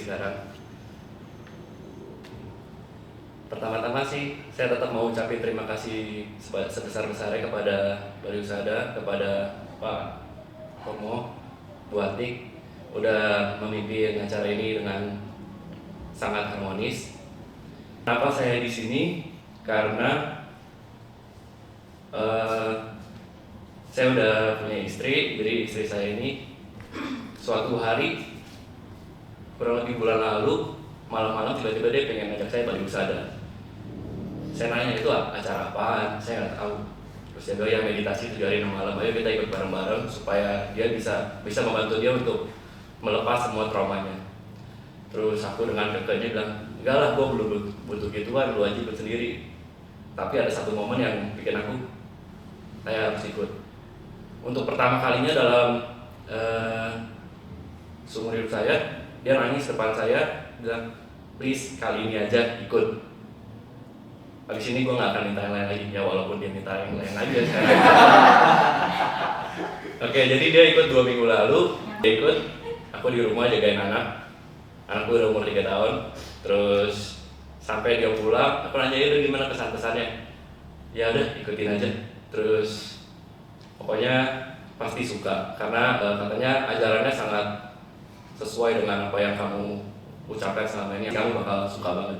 sekarang. Pertama-tama sih saya tetap mau ucapin terima kasih sebesar-besarnya kepada Bali Husada, kepada Pak Komo, Bu Atik udah memimpin acara ini dengan sangat harmonis. Kenapa saya di sini? Karena saya udah punya istri, jadi istri saya ini suatu hari kurang lebih bulan lalu malam-malam tiba-tiba dia pengen ngajak saya Bali Husada. Saya nanya itu acara apaan, saya nggak tahu. Terus dia bilang ya meditasi 7 hari 6 malam, ayo kita ikut bareng-bareng supaya dia bisa membantu dia untuk melepas semua traumanya. Terus aku dengan kekehnya bilang, enggak lah, gue belum butuh gituan, lu aja ikut sendiri. Tapi ada satu momen yang bikin aku saya harus ikut. Untuk pertama kalinya dalam seumur hidup saya, dia nangis depan saya, bilang, please kali ini aja ikut. Habis ini gue gak akan minta yang lain lagi, ya walaupun dia minta yang lain lagi ya sekarang. Oke, jadi dia ikut 2 minggu lalu, dia ikut, aku di rumah jagain anakku udah umur 3 tahun. Terus sampai dia pulang, aku nanya, udah gimana kesan-kesannya? Ya udah ikutin aja. Terus pokoknya pasti suka, karena katanya ajarannya sangat sesuai dengan apa yang kamu ucapkan selama ini, kamu bakal suka banget.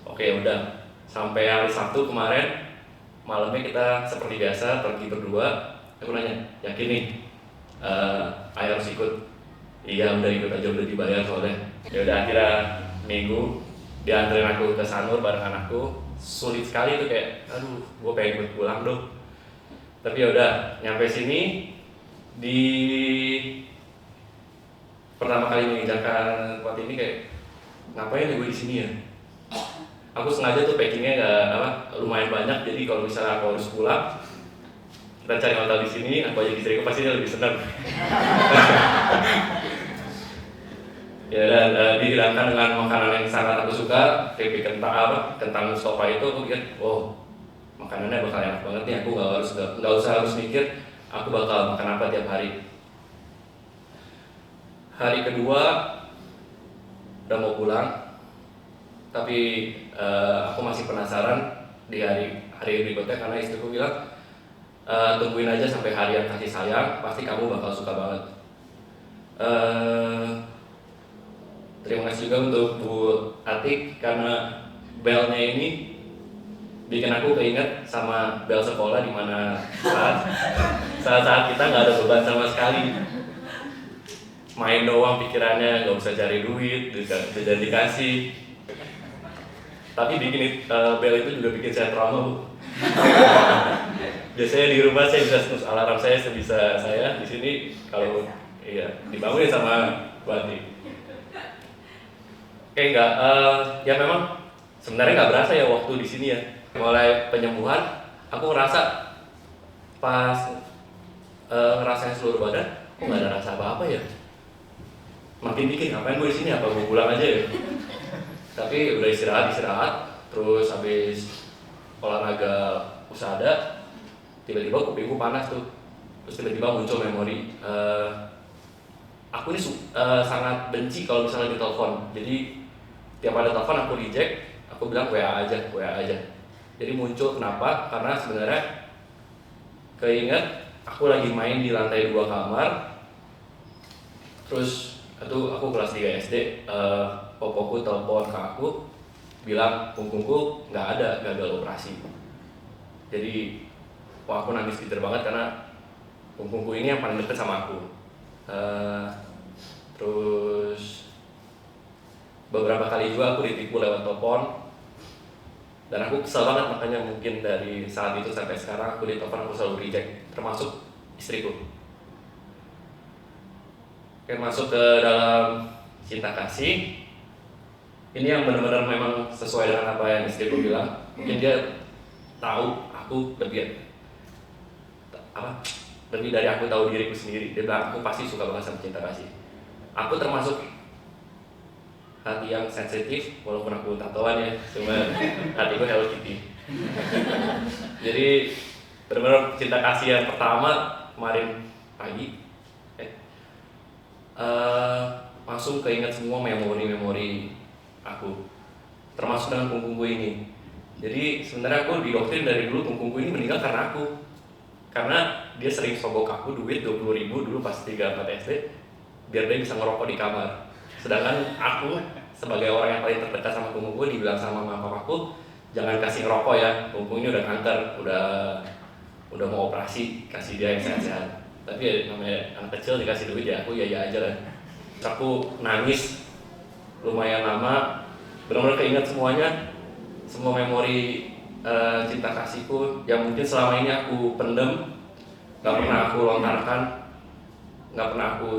Oke, udah. Sampai hari Sabtu kemarin, malamnya kita seperti biasa pergi berdua. Aku nanya, yakin nih Ayah harus ikut? Iya, udah ikut aja, udah dibayar soalnya. Ya udah, akhirnya Minggu dianterin aku ke Sanur bareng anakku. Sulit sekali tuh, kayak aduh, gue pengen ikut pulang dong. Tapi ya udah, nyampe sini di pertama kali menginjakan tempat ini kayak ngapain ya gue di sini ya? Aku sengaja tuh packingnya lumayan banyak, jadi kalau misalnya aku harus pulang, kita cari hotel di sini, aku aja istriku pasti dia lebih senang. Ya dan dihilangkan dengan makanan yang sangat aku suka, kayak kentang Mustafa itu. Aku pikir, oh makanannya bakal enak banget nih, aku nggak usah harus mikir aku bakal makan apa tiap hari. Hari kedua udah mau pulang, tapi aku masih penasaran di hari berikutnya, karena istriku bilang tungguin aja sampai hari yang kasih sayang, pasti kamu bakal suka banget. Terima kasih juga untuk Bu Atik, karena belnya ini bikin aku keinget sama bel sekolah, dimana saat kita nggak ada beban sama sekali, main doang pikirannya, nggak usah cari duit, udah dikasih. Tapi bikin bel itu juga bikin saya trauma, Bu. Biasanya di rumah saya bisa snooze alarm saya sebisa saya, di sini kalau dibangunin sama Bu Atik. Oke, ya memang sebenarnya nggak berasa ya waktu di sini ya. Mulai penyembuhan, aku ngerasa pas ngerasain seluruh badan, kok nggak ada rasa apa-apa ya. Makin bikin ngapain gue di sini, apa gue pulang aja ya. Tapi udah istirahat, terus habis olahraga Husada, tiba-tiba kupingku panas tuh. Terus tiba-tiba muncul memori. Aku ini sangat benci kalau misalnya ditelepon. Jadi tiap ada telepon aku reject, aku bilang WA aja. Jadi muncul kenapa? Karena sebenarnya keinget aku lagi main di lantai 2 kamar. Terus itu aku kelas 3 SD, popoku telepon ke aku bilang punggungku nggak ada, gagal operasi. Jadi aku nangis gitar banget karena punggungku ini yang paling deket sama aku. Terus beberapa kali juga aku ditipu lewat telepon, dan aku kesel banget. Makanya mungkin dari saat itu sampai sekarang aku ditelepon aku selalu reject, termasuk istriku. Oke, masuk ke dalam cinta kasih. Ini yang benar-benar memang sesuai dengan apa yang istriku bilang. Mungkin dia tahu aku lebih dari aku tahu diriku sendiri. Dia bilang aku pasti suka banget sama cinta kasih. Aku termasuk hati yang sensitif, walaupun aku tatoan ya, cuma hatiku Hello Kitty. Jadi benar-benar cinta kasih yang pertama kemarin pagi. langsung keinget semua memori-memori aku, termasuk dengan kungkungku ini. Jadi sebenarnya aku didoktrin dari dulu kungkungku ini meninggal karena aku, karena dia sering sogok aku duit 20.000 dulu pas 3-4 SD biar dia bisa ngerokok di kamar. Sedangkan aku sebagai orang yang paling terdekat sama kungkungku dibilang sama mama papaku, jangan kasih ngerokok ya, kungkung ini udah kanker, udah mau operasi, kasih dia yang sehat-sehat. Tapi ya namanya anak kecil dikasih duit ya aku ya aja lah. Terus aku nangis lumayan lama, benar-benar keinget semuanya, semua memori cinta kasihku yang mungkin selama ini aku pendem, nggak pernah aku lontarkan, nggak pernah aku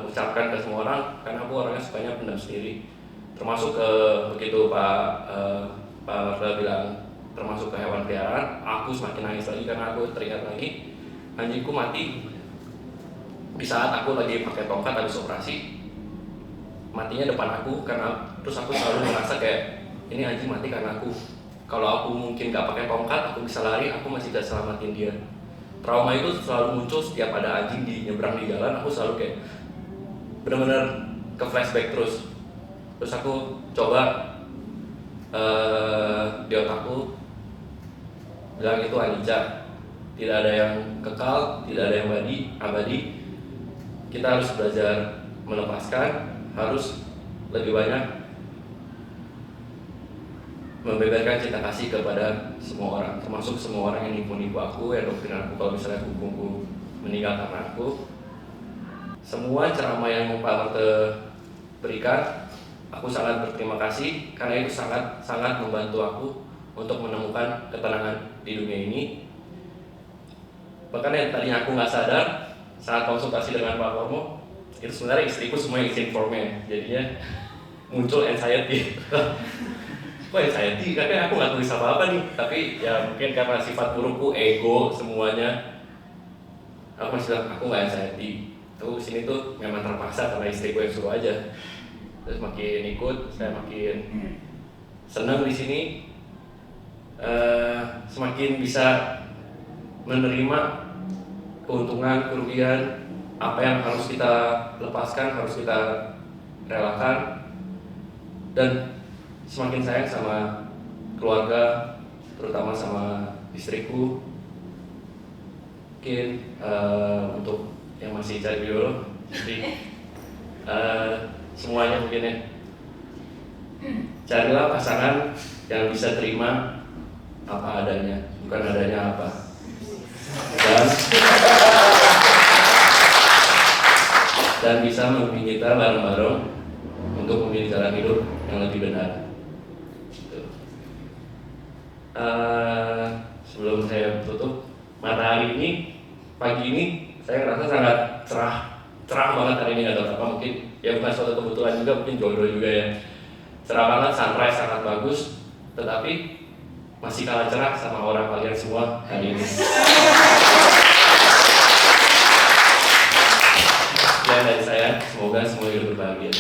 ucapkan ke semua orang, karena aku orangnya sukanya pendem sendiri. Termasuk begitu Pak Marta bilang termasuk ke hewan peliharaan, aku semakin nangis lagi karena aku teringat lagi anjingku mati di saat aku lagi pakai tongkat habis operasi. Matinya depan aku, karena terus aku selalu merasa kayak ini anjing mati karena aku. Kalau aku mungkin gak pakai tongkat, aku bisa lari, aku masih bisa selamatin dia. Trauma itu selalu muncul setiap ada anjing di nyebrang di jalan, aku selalu kayak benar-benar ke flashback terus. Terus aku coba di otakku bilang itu anicca, tidak ada yang kekal, tidak ada yang abadi. Kita harus belajar melepaskan, harus lebih banyak membeberkan cinta kasih kepada semua orang, termasuk semua orang yang nipu aku, yang doktrin aku kalau misalnya kungkungku meninggal karena aku. Semua ceramah yang Pak Marte berikan, aku sangat berterima kasih karena itu sangat membantu aku untuk menemukan ketenangan di dunia ini. Bahkan yang tadinya aku nggak sadar saat konsultasi dengan Pak Kormo, itu sebenarnya istriku semua yang isi formnya, jadinya muncul anxiety. Kok anxiety? Karena aku nggak tulis apa-apa nih, tapi ya mungkin karena sifat burukku, ego, semuanya. Aku masih bilang, aku nggak anxiety. Aku kesini tuh memang terpaksa karena istriku yang suruh aja. Terus makin ikut, saya makin senang di sini. Semakin bisa menerima keuntungan, kerugian, apa yang harus kita lepaskan, harus kita relakan, dan semakin sayang sama keluarga, terutama sama istriku. Mungkin untuk yang masih cari jodoh, semuanya mungkin ya, carilah pasangan yang bisa terima apa adanya, bukan adanya apa, dan bisa membimbing kita bareng-bareng untuk memilih jalan hidup yang lebih benar. Sebelum saya tutup, matahari ini pagi ini saya ngerasa sangat cerah banget hari ini, nggak tahu apa, mungkin ya bukan suatu kebetulan juga, mungkin jodoh juga ya. Cerah banget, sunrise sangat bagus, tetapi masih kalah cerah sama orang kalian semua hari ini. Sekian dari saya, semoga semua hidup berbahagia.